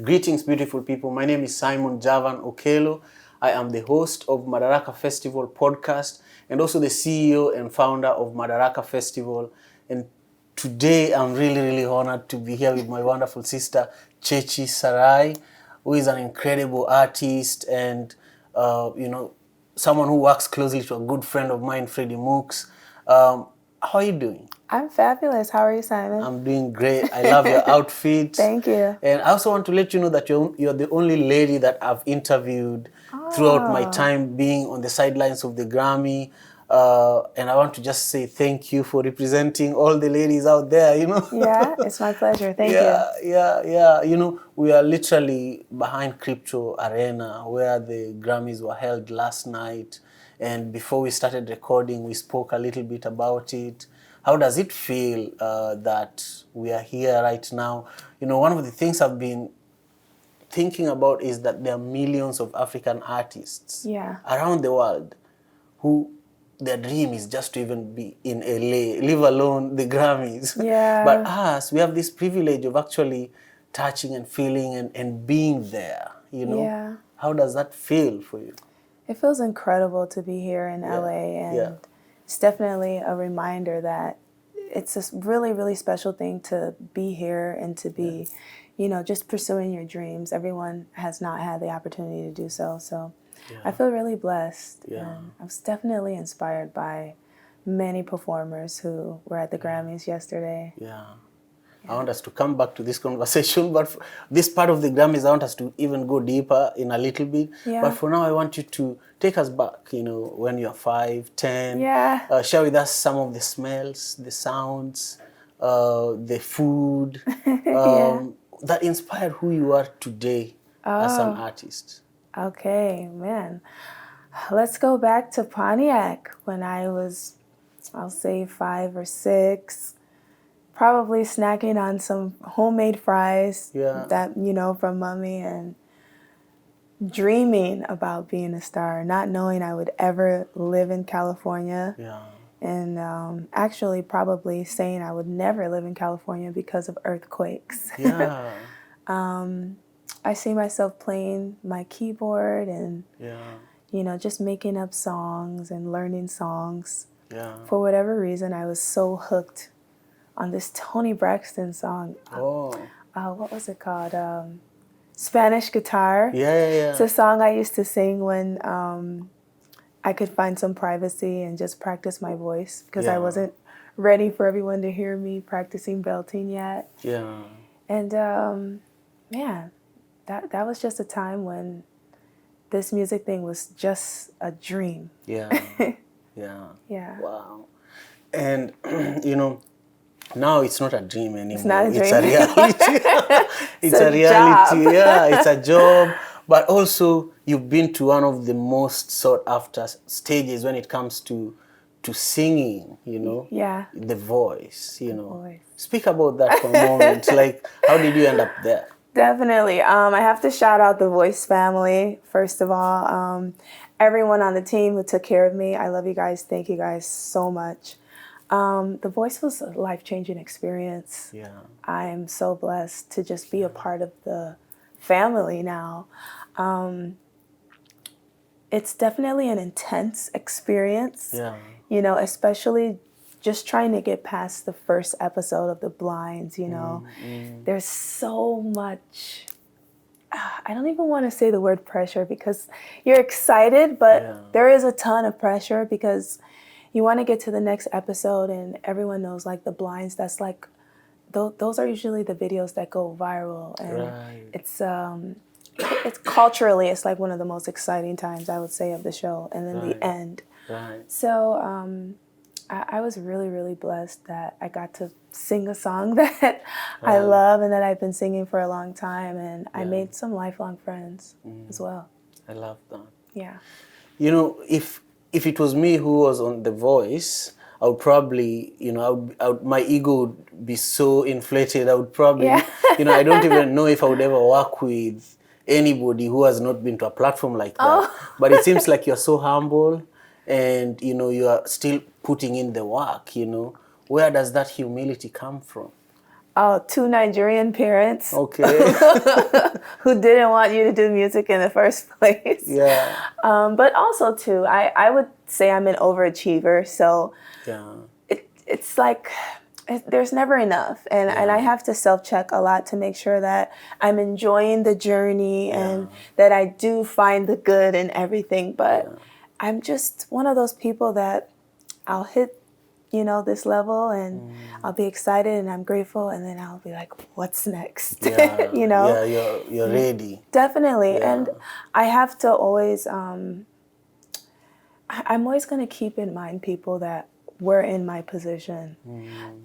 Greetings, beautiful people. My name is Simon Javan Okelo. I am the host of Madaraka Festival podcast and also the CEO and founder of Madaraka Festival. And today I'm really honored to be here with my wonderful sister, Chechi Sarai, who is an incredible artist and, someone who works closely to a good friend of mine, Freddie Mooks. How are you doing? I'm fabulous. How are you, Simon? I'm doing great. I love your outfit. Thank you. And I also want to let you know that you're the only lady that I've interviewed throughout my time being on the sidelines of the Grammy. And I want to just say thank you for representing all the ladies out there, Yeah, it's my pleasure. Thank you. Yeah. We are literally behind Crypto Arena where the Grammys were held last night. And before we started recording, we spoke a little bit about it. How does it feel that we are here right now? One of the things I've been thinking about is that there are millions of African artists around the world who their dream is just to even be in LA, leave alone the Grammys. Yeah. But us, we have this privilege of actually touching and feeling and being there, Yeah. How does that feel for you? It feels incredible to be here in LA, and it's definitely a reminder that it's a really special thing to be here and to be, just pursuing your dreams. Everyone has not had the opportunity to do so. So I feel really blessed. Yeah. And I was definitely inspired by many performers who were at the Grammys yesterday. Yeah. I want us to come back to this conversation, but this part of the Grammys, I want us to even go deeper in a little bit. Yeah. But for now, I want you to take us back, when you're 5, 10. Yeah. Share with us some of the smells, the sounds, the food that inspired who you are today as an artist. Okay, man. Let's go back to Pontiac when I was, I'll say 5 or 6. Probably snacking on some homemade fries that, from mommy, and dreaming about being a star, not knowing I would ever live in California. Yeah. And actually probably saying I would never live in California because of earthquakes. Yeah. I see myself playing my keyboard and, just making up songs and learning songs. Yeah. For whatever reason, I was so hooked on this Toni Braxton song. What was it called? Spanish Guitar. Yeah. It's a song I used to sing when I could find some privacy and just practice my voice because I wasn't ready for everyone to hear me practicing belting yet. Yeah. And that was just a time when this music thing was just a dream. Yeah. Yeah. Wow. And, now it's not a dream anymore. It's not a dream. It's a reality. It's a reality. Job. Yeah, it's a job. But also, you've been to one of the most sought after stages when it comes to singing, Yeah. The voice, voice. Speak about that for a moment. Like, how did you end up there? Definitely. I have to shout out the Voice family, first of all. Everyone on the team who took care of me. I love you guys. Thank you guys so much. The Voice was a life-changing experience. Yeah. I am so blessed to just be a part of the family now. It's definitely an intense experience. Yeah. Especially just trying to get past the first episode of The Blinds, There's so much, I don't even want to say the word pressure because you're excited, but there is a ton of pressure because you want to get to the next episode and everyone knows like The Blinds, that's like, those are usually the videos that go viral. And it's culturally, it's like one of the most exciting times I would say of the show. And then the end. Right. So I was really blessed that I got to sing a song that I love and that I've been singing for a long time. And I made some lifelong friends as well. I love that. Yeah. If it was me who was on The Voice, I would probably, my ego would be so inflated. I would probably, I don't even know if I would ever work with anybody who has not been to a platform like that. But it seems like you're so humble and, you are still putting in the work, Where does that humility come from? two Nigerian parents Okay. who didn't want you to do music in the first place. Yeah. But also too, I would say I'm an overachiever. So Yeah. it's like there's never enough. And I have to self-check a lot to make sure that I'm enjoying the journey and that I do find the good in everything. But I'm just one of those people that I'll hit this level and I'll be excited and I'm grateful and then I'll be like, what's next? Yeah. Yeah, you're ready. Definitely. Yeah. And I have to always, I'm always going to keep in mind people that were in my position.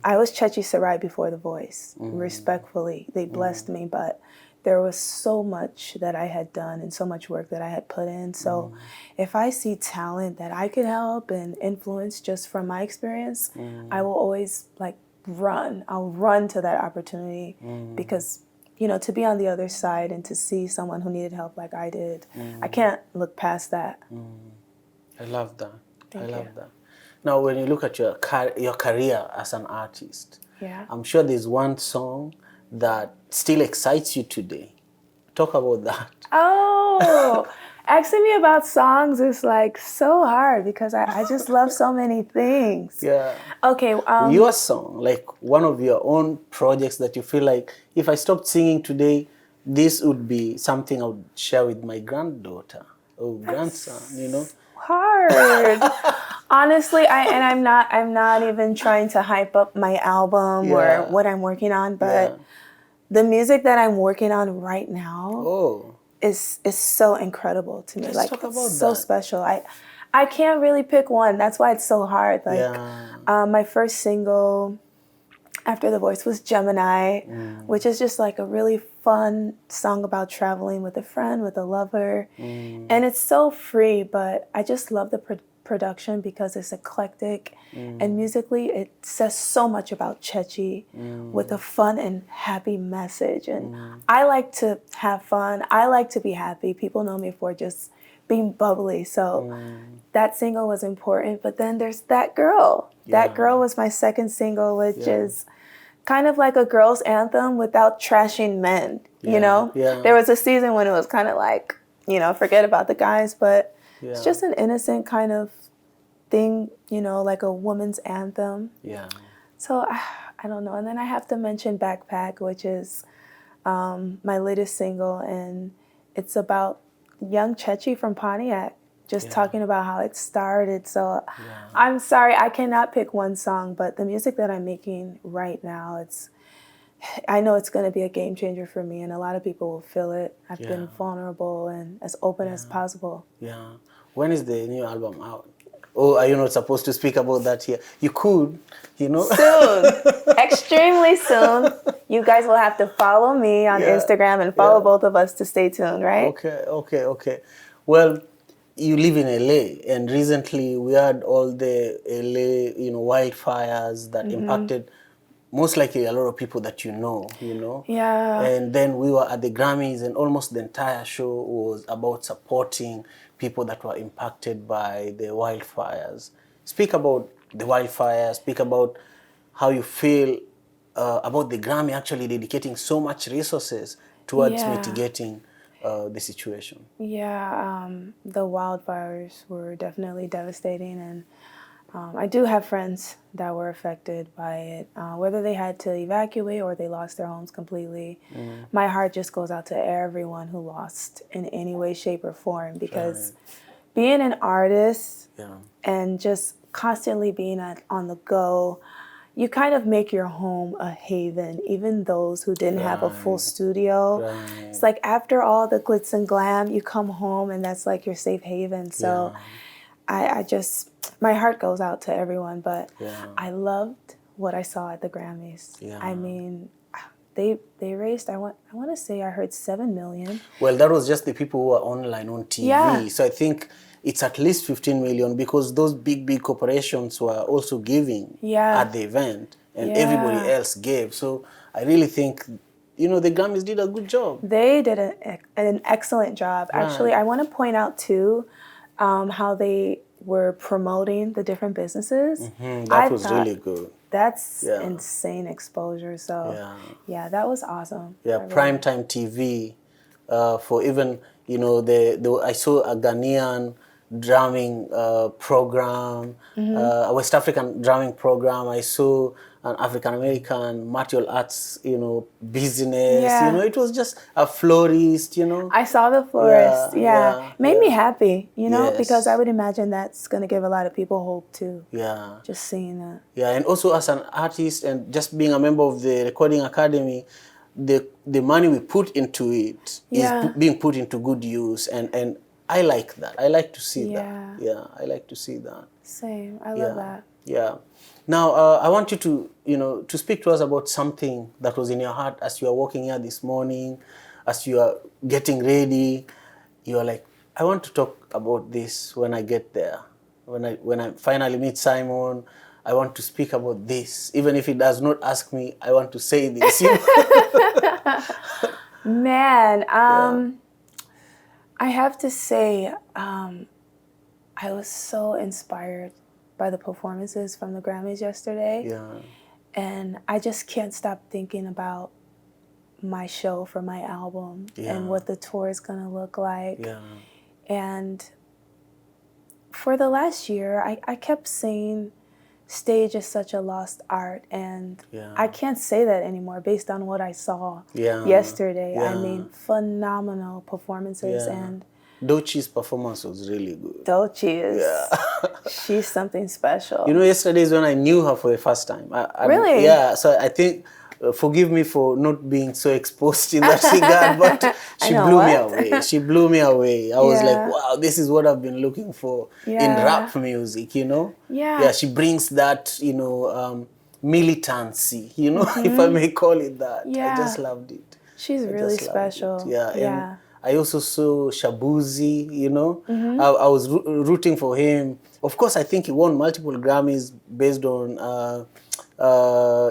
I was Chechi Sarai before The Voice, respectfully. They blessed me, but there was so much that I had done and so much work that I had put in. So if I see talent that I could help and influence just from my experience, I will always run. I'll run to that opportunity because, to be on the other side and to see someone who needed help like I did, I can't look past that. I love that. Thank love you. that. Now, when you look at your career as an artist, Yeah. I'm sure there's one song that still excites you today. Talk about that. Oh, asking me about songs is so hard because I just love so many things. Yeah. Okay. Your song, like one of your own projects that you feel like if I stopped singing today, this would be something I would share with my granddaughter or grandson, Hard. Honestly, I'm not even trying to hype up my album or what I'm working on, but the music that I'm working on right now is so incredible to me. Let's talk about so that. special. I can't really pick one. That's why it's so hard. My first single after The Voice was Gemini, which is just a really fun song about traveling with a friend, with a lover. And it's so free, but I just love the production because it's eclectic. And musically, it says so much about Chechi with a fun and happy message. And I like to have fun. I like to be happy. People know me for just being bubbly. So that single was important. But then there's That Girl. That Girl was my second single, which is kind of like a girl's anthem without trashing men, Yeah. There was a season when it was kind of forget about the guys, but it's just an innocent kind of thing, like a woman's anthem. Yeah. So I don't know. And then I have to mention Backpack, which is my latest single, and it's about young Chechi from Pontiac, just talking about how it started. So I'm sorry, I cannot pick one song, but the music that I'm making right now, I know it's going to be a game changer for me, and a lot of people will feel it. I've been vulnerable and as open as possible. Yeah. When is the new album out? Oh, are you not supposed to speak about that here? You could, Soon. Extremely soon. You guys will have to follow me on Instagram and follow both of us to stay tuned, right? Okay. Well, you live in LA, and recently we had all the LA, wildfires that impacted most likely a lot of people that you know. Yeah. And then we were at the Grammys, and almost the entire show was about supporting people that were impacted by the wildfires. Speak about the wildfires, speak about how you feel about the Grammy actually dedicating so much resources towards mitigating the situation. Yeah, the wildfires were definitely devastating, and I do have friends that were affected by it, whether they had to evacuate or they lost their homes completely. My heart just goes out to everyone who lost in any way, shape, or form, because being an artist and just constantly being on the go, you kind of make your home a haven, even those who didn't have a full studio. It's like after all the glitz and glam, you come home and that's like your safe haven. So I just, my heart goes out to everyone, but I loved what I saw at the Grammys. I mean, they raised, I want to say I heard 7 million. Well, that was just the people who were online on TV. So I think it's at least 15 million because those big corporations were also giving at the event, and everybody else gave. So I really think, the Grammys did a good job. They did an excellent job. Actually, I want to point out too how they were promoting the different businesses. That was really good. That's insane exposure. So yeah, that was awesome. Yeah, primetime TV for even, you know, I saw a Ghanaian drumming program, a West African drumming program. I saw an African American martial arts, you know, business. Yeah. You know, it was just a florist, you know. I saw the florist. Made me happy, you know, Yes. because I would imagine that's going to give a lot of people hope too. Yeah. Just seeing that. Yeah, and also as an artist and just being a member of the Recording Academy, the money we put into it is being put into good use, and I like that. I like to see that. Yeah, I like to see that. Same. I love that. Yeah. Now, I want you to, you know, to speak to us about something that was in your heart as you are walking here this morning, as you are getting ready. You are like, I want to talk about this when I get there. When I finally meet Simon, I want to speak about this. Even if he does not ask me, I want to say this. Man, I have to say, I was so inspired by the performances from the Grammys yesterday. Yeah. And I just can't stop thinking about my show for my album and what the tour is going to look like. Yeah. And for the last year, I kept saying stage is such a lost art, and I can't say that anymore based on what I saw yesterday. Yeah. I mean, phenomenal performances. And Dochi's performance was really good. Dochi is, she's something special. You know, yesterday is when I knew her for the first time. Really? Yeah, so I think, forgive me for not being so exposed in that regard, but she blew me away. She blew me away. I was like, wow, this is what I've been looking for in rap music, you know? Yeah, she brings that, you know, militancy, you know, if I may call it that. I just loved it. She's really special. And I also saw Shabuzi, you know. I was rooting for him. Of course, I think he won multiple Grammys based on,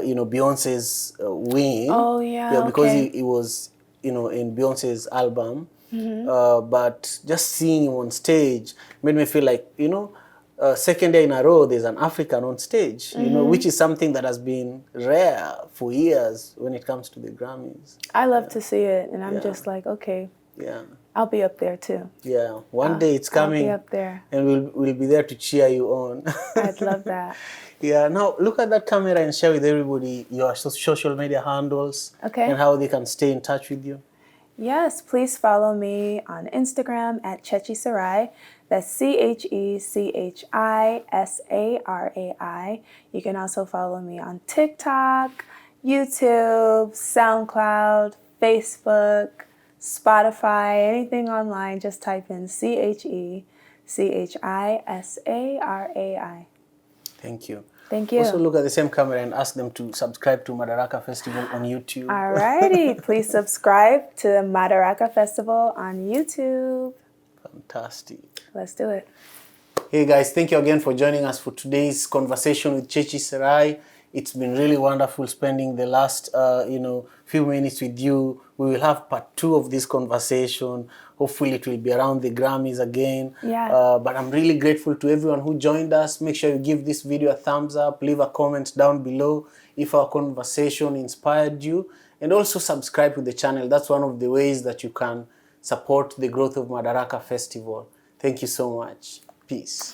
you know, Beyonce's win. Oh, yeah, because he was, you know, in Beyonce's album. But just seeing him on stage made me feel like, you know, second day in a row, there's an African on stage, you know, which is something that has been rare for years when it comes to the Grammys. I love to see it, and I'm just like, okay. Yeah, I'll be up there too. Yeah, one day it's coming. I'll be up there, and we'll be there to cheer you on. I'd love that. Yeah, now look at that camera and share with everybody your social media handles and how they can stay in touch with you. Yes, please follow me on Instagram at Chechi Sarai. That's ChechiSarai. You can also follow me on TikTok, YouTube, SoundCloud, Facebook, Spotify, anything online. Just type in ChechiSarai. Thank you. Thank you. Also look at the same camera and ask them to subscribe to Madaraka Festival on YouTube. Alrighty, please subscribe to the Madaraka Festival on YouTube. Fantastic. Let's do it. Hey guys, thank you again for joining us for today's conversation with Chechi Sarai. It's been really wonderful spending the last, you know, few minutes with you. We will have part 2 of this conversation. Hopefully it will be around the Grammys again. Yeah. But I'm really grateful to everyone who joined us. Make sure you give this video a thumbs up. Leave a comment down below if our conversation inspired you. And also subscribe to the channel. That's one of the ways that you can support the growth of Madaraka Festival. Thank you so much. Peace.